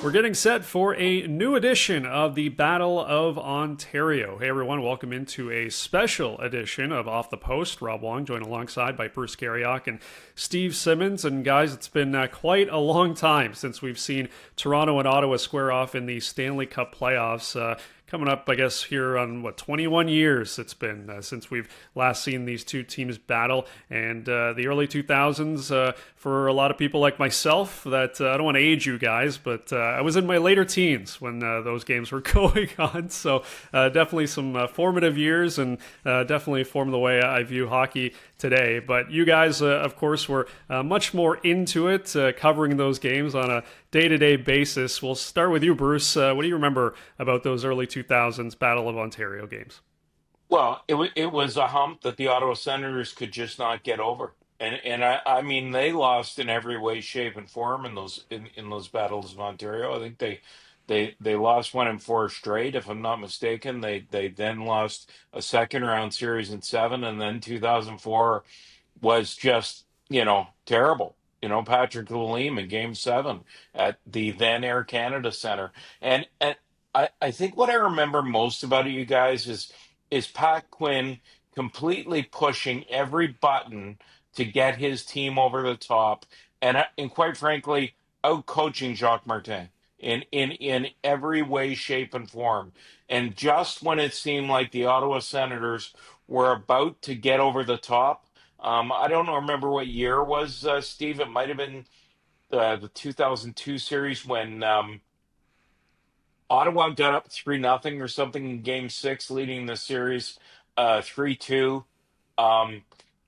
We're getting set for a new edition of the Battle of Ontario. Hey everyone, welcome into a special edition of Off the Post. Rob Wong joined alongside by Bruce Garrioch and Steve Simmons. And guys, it's been quite a long time since we've seen Toronto and Ottawa square off in the Stanley Cup playoffs. Coming up, I guess, here on 21 years it's been since we've last seen these two teams battle. And the early 2000s, for a lot of people like myself, that I don't want to age you guys, but I was in my later teens when those games were going on. So definitely some formative years, and definitely formed the way I view hockey today. But you guys, of course, were much more into it, covering those games on a day-to-day basis. We'll start with you, Bruce. What do you remember about those early 2000s Battle of Ontario games? Well, it was a hump that the Ottawa Senators could just not get over, and I mean they lost in every way, shape, and form in those battles of Ontario. I think they lost one in four straight, if I'm not mistaken. They then lost a second round series in seven, and then 2004 was just terrible. Patrick Lalime in Game Seven at the then Air Canada Center, and I think what I remember most about it, you guys, is Pat Quinn completely pushing every button to get his team over the top, and quite frankly, out coaching Jacques Martin in every way, shape, and form. And just when it seemed like the Ottawa Senators were about to get over the top, I don't remember what year it was, Steve. It might have been the 2002 series when Ottawa got up 3-0 or something in Game Six, leading the series 3-2. Um,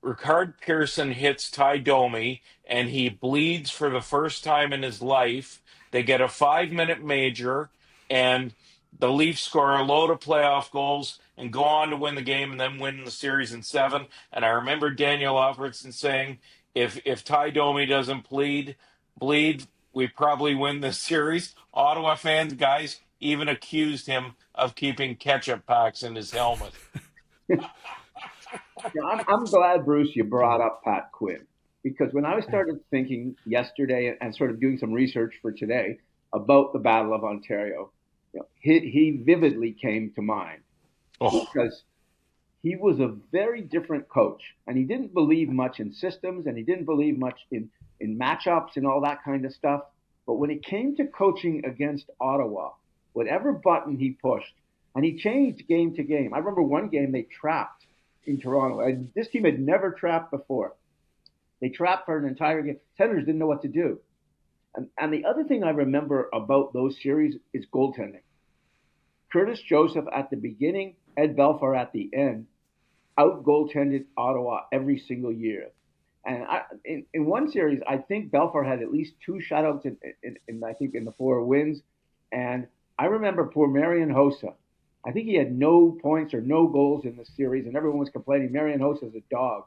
Ricard Pearson hits Ty Domi, and he bleeds for the first time in his life. They get a 5-minute major, and the Leafs score a load of playoff goals and go on to win the game, and then win the series in seven. And I remember Daniel Alfredson saying, "If Ty Domi doesn't bleed, we probably win this series." Ottawa fans, guys, even accused him of keeping ketchup packs in his helmet. Yeah, I'm glad, Bruce, you brought up Pat Quinn because when I started thinking yesterday and sort of doing some research for today about the Battle of Ontario, he vividly came to mind Oh, because he was a very different coach and he didn't believe much in systems and he didn't believe much in matchups and all that kind of stuff. But when it came to coaching against Ottawa, whatever button he pushed, and he changed game to game. I remember one game they trapped in Toronto. And this team had never trapped before. They trapped for an entire game. Senators didn't know what to do. And the other thing I remember about those series is goaltending. Curtis Joseph at the beginning, Ed Belfour at the end, out goaltended Ottawa every single year. And in one series, I think Belfour had at least two shutouts I think in the four wins. And I remember poor Marian Hossa. I think he had no points or no goals in the series, and everyone was complaining Marian Hossa is a dog.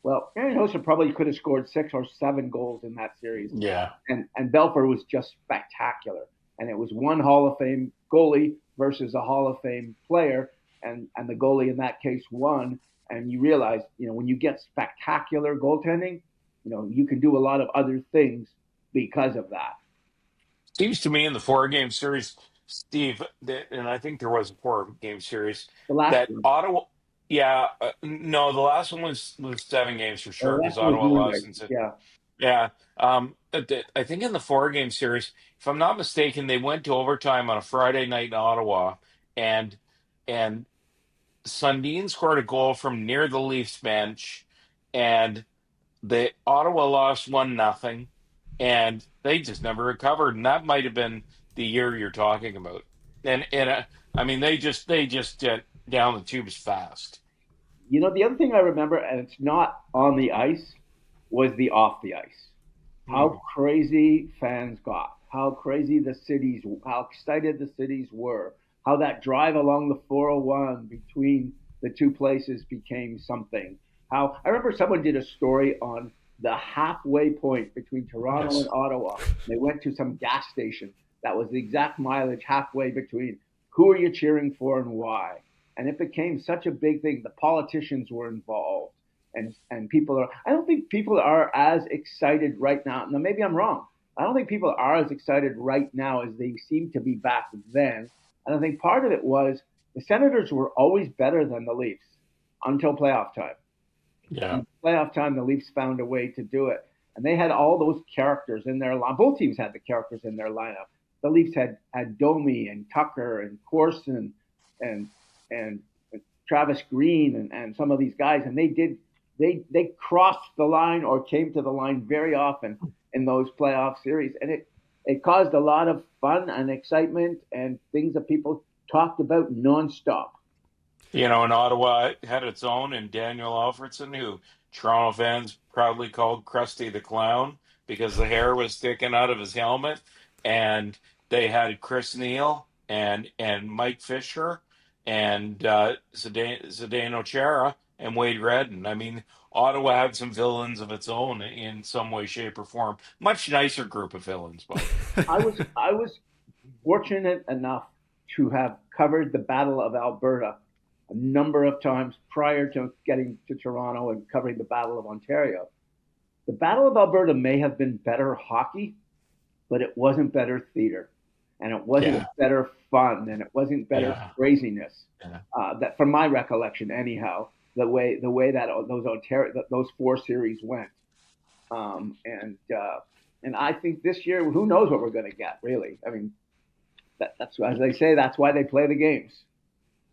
Well, Marian Hossa probably could have scored 6 or 7 goals in that series, yeah. and Belfour was just spectacular. And it was one Hall of Fame goalie versus a Hall of Fame player, and the goalie in that case won. And you realize, when you get spectacular goaltending, you can do a lot of other things because of that. Seems to me in the four-game series, Steve, and I think there was a four-game series, The last that one, Ottawa, yeah, no, the last one was 7 games for the sure last because one was Ottawa lost Moonlight. in six. Yeah, Yeah. I think in the four-game series, if I'm not mistaken, they went to overtime on a Friday night in Ottawa, and and Sundin scored a goal from near the Leafs bench, and the Ottawa lost 1-0, and they just never recovered. And that might have been the year you're talking about. And I mean, they just get down the tubes fast. the other thing I remember, and it's not on the ice, was the off the ice. How Hmm. crazy fans got, how excited the cities were, how that drive along the 401 between the two places became something. How I remember someone did a story on the halfway point between Toronto and Yes. Ottawa. They went to some gas station that was the exact mileage halfway between who are you cheering for and why. And it became such a big thing. The politicians were involved and people are I don't think people are as excited right now. Now maybe I'm wrong, I don't think people are as excited right now as they seem to be back then. And I think part of it was the Senators were always better than the Leafs until playoff time. Yeah. And playoff time, the Leafs found a way to do it. And they had all those characters in their line. Both teams had the characters in their lineup. The Leafs had Domi and Tucker and Corson and and Travis Green and some of these guys, and they crossed the line or came to the line very often in those playoff series, and it caused a lot of fun and excitement and things that people talked about nonstop. And Ottawa had its own, and Daniel Alfredson, who Toronto fans proudly called Krusty the Clown because the hair was sticking out of his helmet. And they had Chris Neal and Mike Fisher and Zdeno Chara and Wade Redden. I mean, Ottawa had some villains of its own in some way, shape, or form. Much nicer group of villains, but I was fortunate enough to have covered the Battle of Alberta a number of times prior to getting to Toronto and covering the Battle of Ontario. The Battle of Alberta may have been better hockey, but it wasn't better theater, and it wasn't yeah, better fun, and it wasn't better yeah, craziness. yeah. That, from my recollection, anyhow, the way that those four series went, and I think this year, who knows what we're going to get? Really, I mean, that's as they say, that's why they play the games.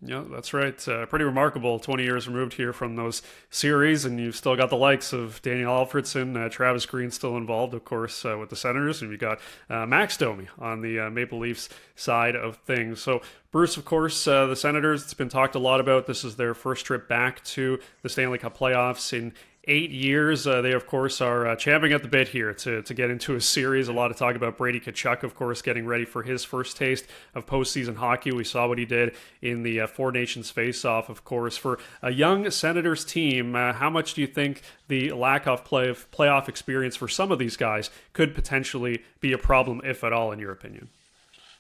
Yeah, that's right. Pretty remarkable. 20 years removed here from those series, and you've still got the likes of Daniel Alfredson, Travis Green still involved, of course, with the Senators, and you've got Max Domi on the Maple Leafs side of things. So, Bruce, of course, the Senators, it's been talked a lot about. This is their first trip back to the Stanley Cup playoffs in 8 years. They, of course, are champing at the bit here to get into a series. A lot of talk about Brady Tkachuk, of course, getting ready for his first taste of postseason hockey. We saw what he did in the Four Nations face-off, of course. For a young Senators team, how much do you think the lack of playoff experience for some of these guys could potentially be a problem, if at all, in your opinion?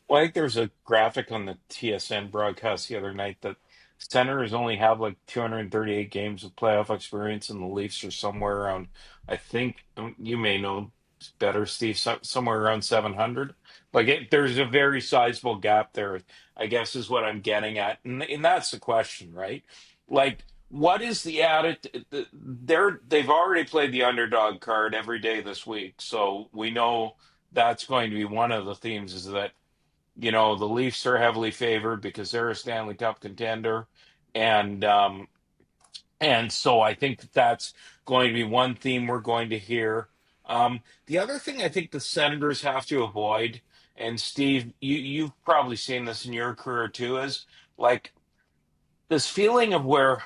Well, I think there's a graphic on the TSN broadcast the other night that Senators only have like 238 games of playoff experience, and the Leafs are somewhere around, I think, you may know better, Steve, somewhere around 700. There's a very sizable gap there, I guess, is what I'm getting at. And that's the question, right? Like, what is the attitude? They've already played the underdog card every day this week. So we know that's going to be one of the themes is that the Leafs are heavily favored because they're a Stanley Cup contender, and so I think that's going to be one theme we're going to hear. The other thing I think the Senators have to avoid, and Steve, you've probably seen this in your career too, is like this feeling of where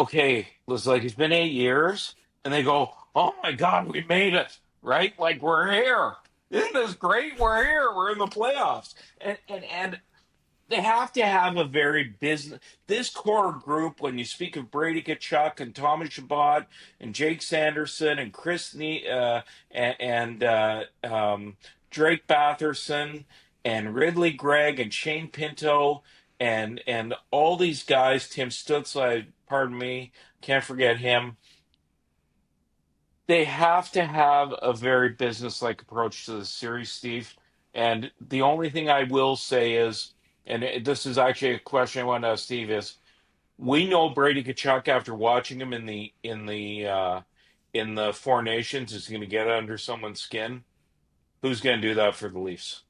okay, it was like it's been 8 years, and they go, "Oh my God, we made it!" Right? Like we're here. Isn't this great? We're here. We're in the playoffs, and they have to have a very business. This core group, when you speak of Brady Tkachuk and Thomas Chabot and Jake Sanderson and and Drake Batherson and Ridley Gregg and Shane Pinto and all these guys, Tim Stutz, pardon me, can't forget him. They have to have a very business-like approach to the series, Steve. And the only thing I will say is, this is actually a question I want to ask Steve is, we know Brady Tkachuk after watching him in the Four Nations is going to get under someone's skin. Who's going to do that for the Leafs?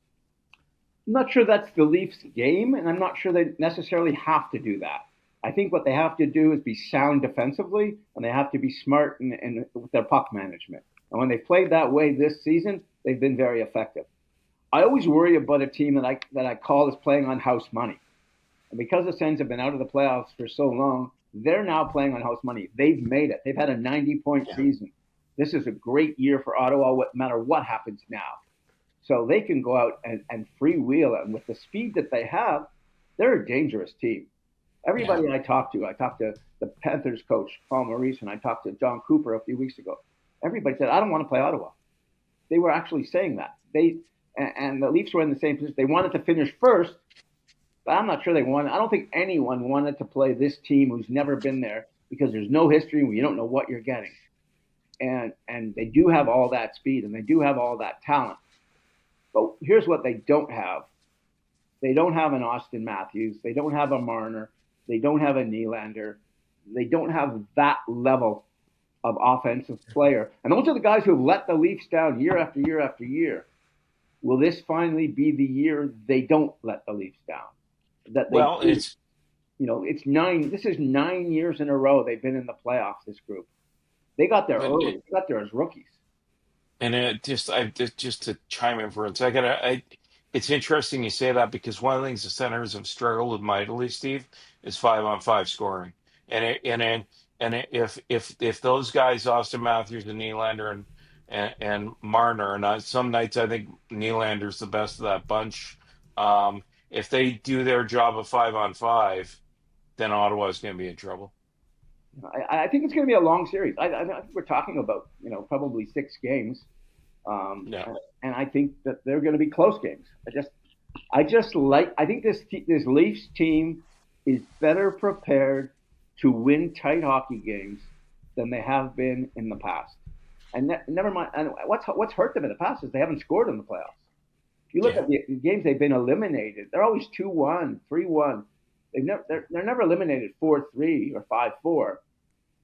I'm not sure that's the Leafs' game, and I'm not sure they necessarily have to do that. I think what they have to do is be sound defensively, and they have to be smart with their puck management. And when they played that way this season, they've been very effective. I always worry about a team that I call is playing on house money. And because the Sens have been out of the playoffs for so long, they're now playing on house money. They've made it. They've had a 90-point season. This is a great year for Ottawa, no matter what happens now. So they can go out and freewheel. And with the speed that they have, they're a dangerous team. Everybody I talked to the Panthers coach, Paul Maurice, and I talked to John Cooper a few weeks ago. Everybody said, I don't want to play Ottawa. They were actually saying that. And the Leafs were in the same position. They wanted to finish first, but I'm not sure they wanted. I don't think anyone wanted to play this team who's never been there because there's no history and you don't know what you're getting. and they do have all that speed and they do have all that talent. But here's what they don't have. They don't have an Austin Matthews. They don't have a Marner. They don't have a Nylander. They don't have that level of offensive player. And those are the guys who have let the Leafs down year after year after year. Will this finally be the year they don't let the Leafs down? That they, Well, it's it's nine. This is 9 years in a row they've been in the playoffs. This group, they got there early. They got there as rookies. and it just to chime in for a second, it's interesting you say that because one of the things the Senators have struggled with mightily, Steve, is 5-on-5 scoring, and if those guys, Austin Matthews and Nylander and Marner, and some nights I think Nylander's the best of that bunch. If they do their job of 5-on-5, then Ottawa's going to be in trouble. I think it's going to be a long series. I think we're talking about probably 6 games, Yeah. and I think that they're going to be close games. I think this Leafs team is better prepared to win tight hockey games than they have been in the past. And never mind. And what's hurt them in the past is they haven't scored in the playoffs. If you look at the games they've been eliminated, they're always 2-1, 3-1. They're never eliminated 4-3 or 5-4.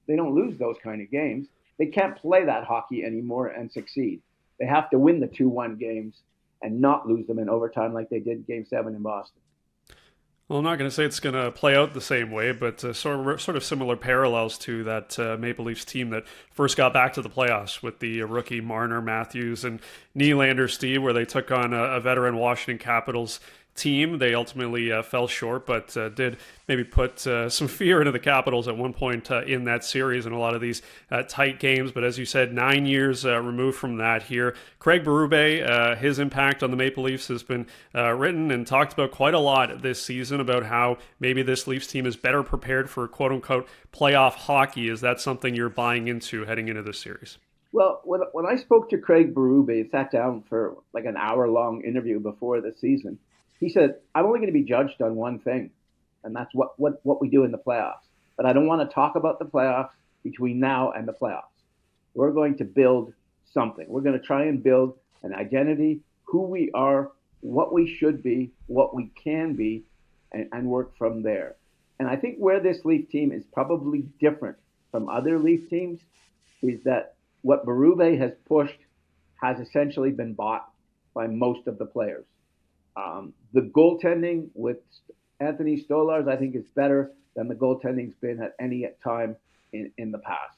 They don't lose those kind of games. They can't play that hockey anymore and succeed. They have to win the 2-1 games and not lose them in overtime like they did Game 7 in Boston. Well, I'm not going to say it's going to play out the same way, but sort of similar parallels to that Maple Leafs team that first got back to the playoffs with the rookie Marner, Matthews, and Nylander, Steve, where they took on a veteran Washington Capitals team. They ultimately fell short, but did maybe put some fear into the Capitals at one point in that series and a lot of these tight games. But as you said, 9 years removed from that here. Craig Berube, his impact on the Maple Leafs has been written and talked about quite a lot this season about how maybe this Leafs team is better prepared for quote-unquote playoff hockey. Is that something you're buying into heading into this series? Well, when I spoke to Craig Berube, sat down for like an hour-long interview before the season, he said, I'm only going to be judged on one thing, and that's what we do in the playoffs. But I don't want to talk about the playoffs between now and the playoffs. We're going to build something. We're going to try and build an identity, who we are, what we should be, what we can be, and work from there. And I think where this Leaf team is probably different from other Leaf teams is that what Berube has pushed has essentially been bought by most of the players. The goaltending with Anthony Stolarz, I think, is better than the goaltending's been at any time in the past.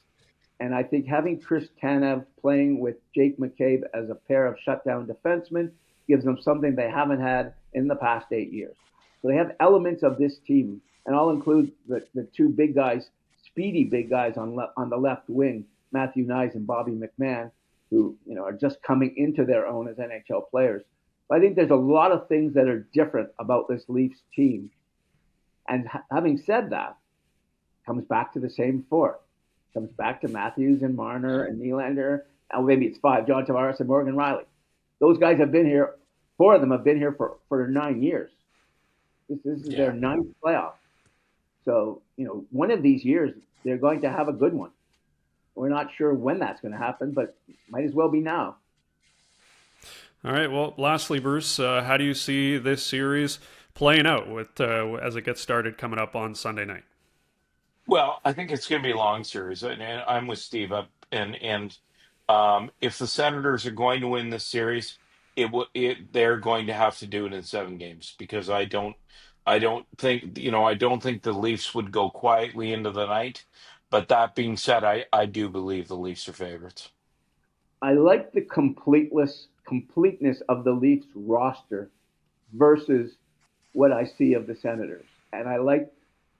And I think having Chris Tanev playing with Jake McCabe as a pair of shutdown defensemen gives them something they haven't had in the past 8 years. So they have elements of this team, and I'll include the 2 big guys, speedy big guys on the left wing, Matthew Knies and Bobby McMahon, who are just coming into their own as NHL players. I think there's a lot of things that are different about this Leafs team. And having said that, comes back to the same 4. Comes back to Matthews and Marner and Nylander. And maybe it's 5, John Tavares and Morgan Riley. Those guys have been here, 4 of them have been here for 9 years. This is their 9th playoff. So, one of these years, they're going to have a good one. We're not sure when that's going to happen, but might as well be now. All right. Well, lastly, Bruce, how do you see this series playing out with as it gets started coming up on Sunday night? Well, I think it's going to be a long series, and I'm with Steve. And if the Senators are going to win this series, they're going to have to do it in 7 games because I don't think the Leafs would go quietly into the night. But that being said, I do believe the Leafs are favorites. I like the completeness of the Leafs roster versus what I see of the Senators. And I like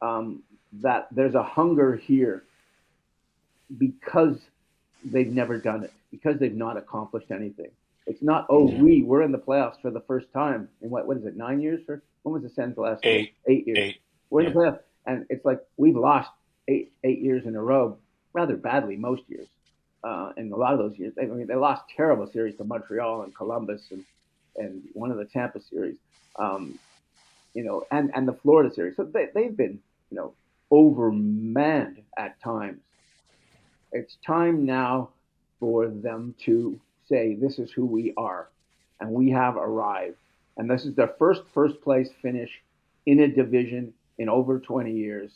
that there's a hunger here because they've never done it, because they've not accomplished anything. It's not, we're in the playoffs for the first time in what is it, 9 years? When was the Sens last? 8. 8 years. 8. We're in the playoffs. And it's like we've lost eight years in a row, rather badly most years. In a lot of those years, they lost terrible series to Montreal and Columbus and one of the Tampa series, and the Florida series. So they've been, overmanned at times. It's time now for them to say, this is who we are, and we have arrived. And this is their first place finish in a division in over 20 years.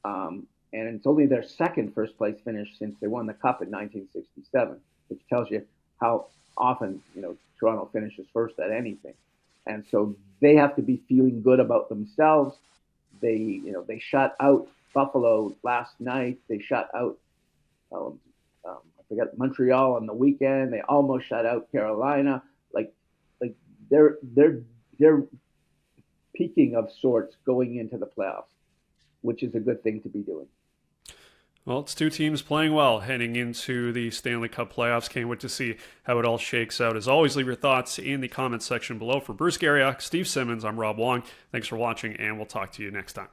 And it's only their second first place finish since they won the Cup in 1967, which tells you how often, Toronto finishes first at anything. And so they have to be feeling good about themselves. They shut out Buffalo last night. They shut out, I forget, Montreal on the weekend. They almost shut out Carolina. Like they're peaking of sorts going into the playoffs, which is a good thing to be doing. Well, it's two teams playing well heading into the Stanley Cup playoffs. Can't wait to see how it all shakes out. As always, leave your thoughts in the comments section below. For Bruce Garrioch, Steve Simmons, I'm Rob Wong. Thanks for watching, and we'll talk to you next time.